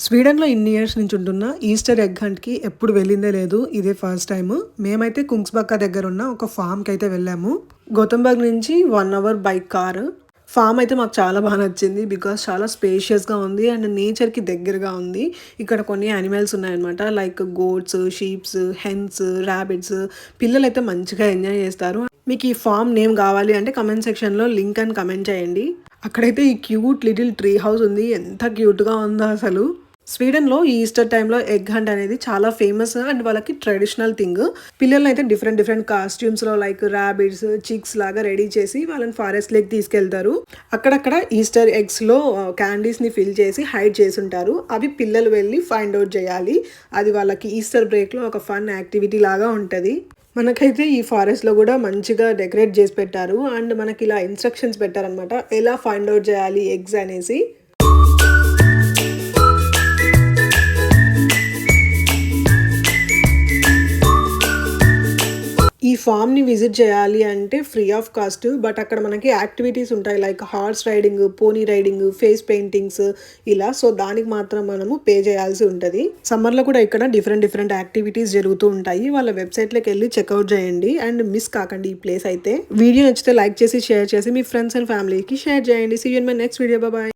స్వీడన్‌లో ఇన్ని ఇయర్స్ నుంచి ఉంటున్న ఈస్టర్ ఎగ్ హంట్‌కి ఎప్పుడు వెళ్ళిందే లేదు. ఇదే ఫస్ట్ టైము. మేమైతే కుంగ్స్‌బక్క దగ్గరున్న ఒక ఫార్మ్‌కైతే వెళ్ళాము. గోతంబర్గ్ నుంచి 1 అవర్ బై కారు. ఫార్మ్ అయితే మాకు చాలా నచ్చింది. బికాజ్ చాలా స్పేషియస్‌గా ఉంది అండ్ నేచర్‌కి దగ్గరగా ఉంది. ఇక్కడ కొన్ని యానిమల్స్ ఉన్నాయన్నమాట. Like goats, sheeps, hence, rabbits. పిల్లలైతే మంచిగా ఎంజాయ్ చేస్తారు. మీకు ఈ ఫార్మ్ నేమ్ కావాలి అంటే కామెంట్ సెక్షన్‌లో లింక్ అని కామెంట్ చేయండి. అక్కడైతే ఈ క్యూట్ లిటిల్ ట్రీ హౌస్ ఉంది. ఎంత క్యూట్‌గా ఉందో అసలు. స్వీడన్‌లో ఈ ఈస్టర్ టైమ్‌లో ఎగ్ హంట్ అనేది చాలా ఫేమస్ అండ్ వాళ్ళకి ట్రెడిషనల్ థింగ్. పిల్లలనైతే డిఫరెంట్ డిఫరెంట్ కాస్ట్యూమ్స్‌లో లైక్ రాబిట్స్, చిక్స్ లాగా రెడీ చేసి వాళ్ళని ఫారెస్ట్‌లోకి తీసుకెళ్తారు. అక్కడక్కడ ఈస్టర్ ఎగ్స్‌లో క్యాండీస్‌ని ఫిల్ చేసి హైడ్ చేసుంటారు. అవి పిల్లలు వెళ్లి ఫైండ్ ఔట్ చేయాలి. అది వాళ్ళకి ఈస్టర్ బ్రేక్‌లో ఒక ఫన్ యాక్టివిటీ లాగా ఉంటది. మనకైతే ఈ ఫారెస్ట్‌లో గూడా మంచిగా డెకరేట్ చేసి పెట్టారు. అండ్ మనకిలా ఇన్‌స్ట్రక్షన్స్ పెట్టారనమాట. ఎలా ఫైండ్ ఔట్ చేయాలి ఎగ్స్ అనేసి. ఈ ఫార్మ్‌ని విజిట్ చేయాలి అంటే ఫ్రీ ఆఫ్ కాస్ట్. బట్ అక్కడ మనకి యాక్టివిటీస్ ఉంటాయి. లైక్ హార్స్ రైడింగ్, పోనీ రైడింగ్, ఫేస్ పెయింటింగ్స్ ఇలా. సో, దానికి మాత్రం మనము పే చేయాల్సి ఉంటది. సమ్మర్‌లో కూడా ఇక్కడ డిఫరెంట్ డిఫరెంట్ యాక్టివిటీస్ జరుగుతూ ఉంటాయి. వాళ్ళ వెబ్‌సైట్‌లోకెళ్ళి చెక్‌ఔట్ చేయండి అండ్ మిస్ కాకండి ఈ ప్లేస్ అయితే. వీడియో నచ్చితే లైక్ చేసి, షేర్ చేసి మీ ఫ్రెండ్స్ అండ్ ఫ్యామిలీకి షేర్ చేయండి. See you in my next video. Bye by.